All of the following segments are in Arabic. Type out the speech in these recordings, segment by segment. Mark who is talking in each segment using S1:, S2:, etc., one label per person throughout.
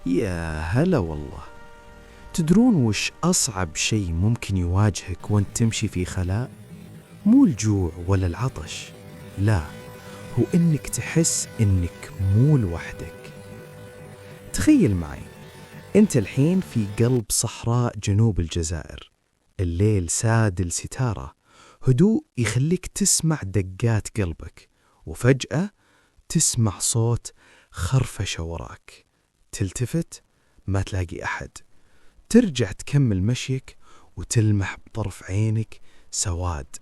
S1: يا هلا والله. تدرون وش أصعب شيء ممكن يواجهك وانت تمشي في خلاء؟ مو الجوع ولا العطش، لا، هو إنك تحس إنك مو لوحدك. تخيل معي، أنت الحين في قلب صحراء جنوب الجزائر، الليل سادل ستارة، هدوء يخليك تسمع دقات قلبك، وفجأة تسمع صوت خرفشة وراك. تلتفت ما تلاقي أحد، ترجع تكمل مشيك وتلمح بطرف عينك سواد،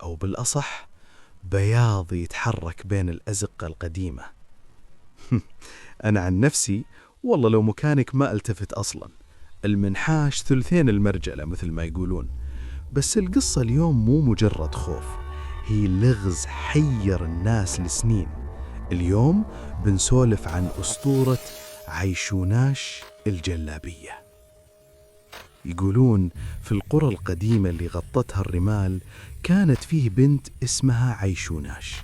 S1: أو بالأصح بياض يتحرك بين الأزقة القديمة. أنا عن نفسي والله لو مكانك ما التفت أصلا، المنحاش ثلثين المرجلة مثل ما يقولون. بس القصة اليوم مو مجرد خوف، هي لغز حير الناس لسنين. اليوم بنسولف عن أسطورة عيشوناش الجلابية. يقولون في القرى القديمة اللي غطتها الرمال كانت فيه بنت اسمها عيشوناش.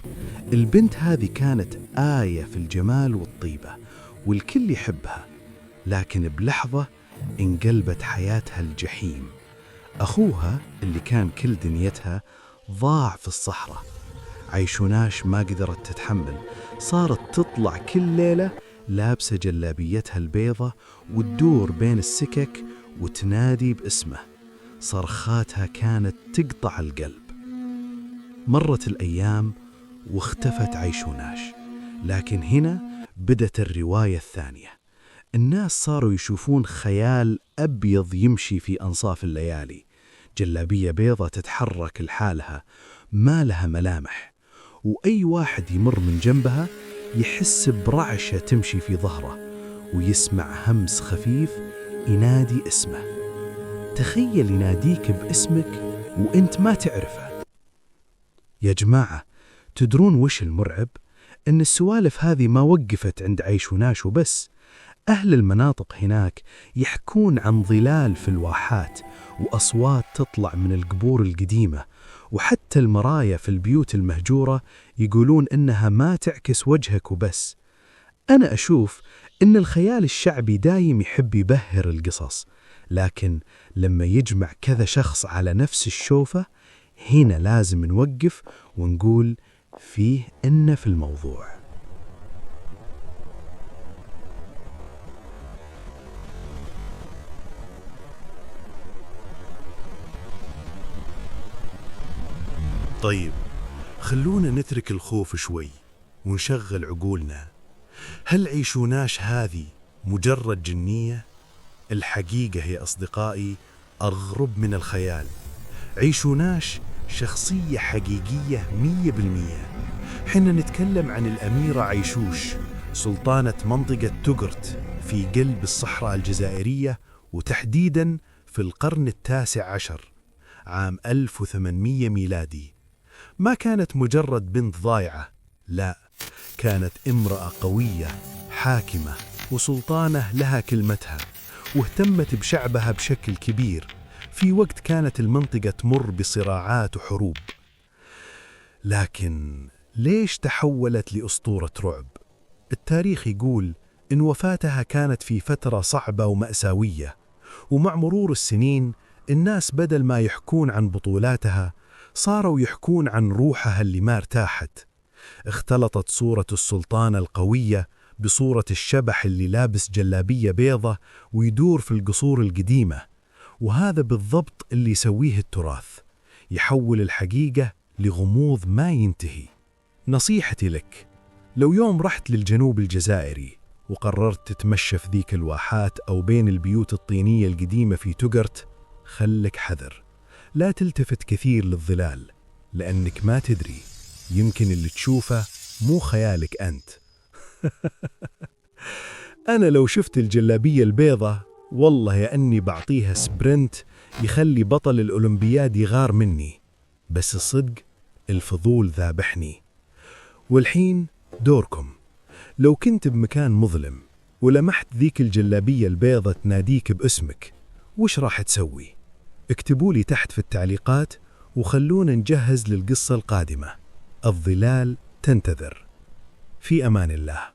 S1: البنت هذه كانت آية في الجمال والطيبة، والكل يحبها، لكن بلحظة انقلبت حياتها الجحيم. أخوها اللي كان كل دنيتها ضاع في الصحراء. عيشوناش ما قدرت تتحمل، صارت تطلع كل ليلة لابسة جلابيتها البيضة وتدور بين السكك وتنادي باسمه. صرخاتها كانت تقطع القلب. مرت الأيام واختفت عيشوناش، لكن هنا بدت الرواية الثانية. الناس صاروا يشوفون خيال أبيض يمشي في أنصاف الليالي، جلابية بيضة تتحرك لحالها ما لها ملامح، وأي واحد يمر من جنبها يحس برعشة تمشي في ظهره، ويسمع همس خفيف ينادي اسمه. تخيل يناديك باسمك وانت ما تعرفه. يا جماعة، تدرون وش المرعب؟ إن السوالف هذه ما وقفت عند عيشوناش وبس. أهل المناطق هناك يحكون عن ظلال في الواحات، وأصوات تطلع من القبور القديمة، وحتى المرايا في البيوت المهجورة يقولون إنها ما تعكس وجهك وبس. أنا أشوف إن الخيال الشعبي دايم يحب يبهر القصص، لكن لما يجمع كذا شخص على نفس الشوفة، هنا لازم نوقف ونقول فيه إن في الموضوع.
S2: طيب، خلونا نترك الخوف شوي ونشغل عقولنا. هل عيشوناش هذه مجرد جنية؟ الحقيقة يا أصدقائي أغرب من الخيال. عيشوناش شخصية حقيقية 100%. حنا نتكلم عن الأميرة عيشوش، سلطانة منطقة تقرت في قلب الصحراء الجزائرية، وتحديداً في القرن ال19 عام 1800 ميلادي. ما كانت مجرد بنت ضايعة، لا، كانت امرأة قوية حاكمة وسلطانة لها كلمتها، واهتمت بشعبها بشكل كبير في وقت كانت المنطقة تمر بصراعات وحروب. لكن ليش تحولت لأسطورة رعب؟ التاريخ يقول إن وفاتها كانت في فترة صعبة ومأساوية، ومع مرور السنين الناس بدل ما يحكون عن بطولاتها صاروا يحكون عن روحها اللي ما ارتاحت. اختلطت صورة السلطانة القوية بصورة الشبح اللي لابس جلابية بيضة ويدور في القصور القديمة، وهذا بالضبط اللي يسويه التراث، يحول الحقيقة لغموض ما ينتهي. نصيحتي لك، لو يوم رحت للجنوب الجزائري وقررت تتمشى في ذيك الواحات أو بين البيوت الطينية القديمة في تقرت، خلك حذر، لا تلتفت كثير للظلال، لأنك ما تدري، يمكن اللي تشوفه مو خيالك أنت. أنا لو شفت الجلابية البيضة والله يا أني بعطيها سبرنت يخلي بطل الأولمبياد يغار مني، بس الصدق الفضول ذابحني. والحين دوركم، لو كنت بمكان مظلم ولمحت ذيك الجلابية البيضة تناديك باسمك، وش راح تسوي؟ اكتبوا لي تحت في التعليقات، وخلونا نجهز للقصة القادمة. الظلال تنتظر. في أمان الله.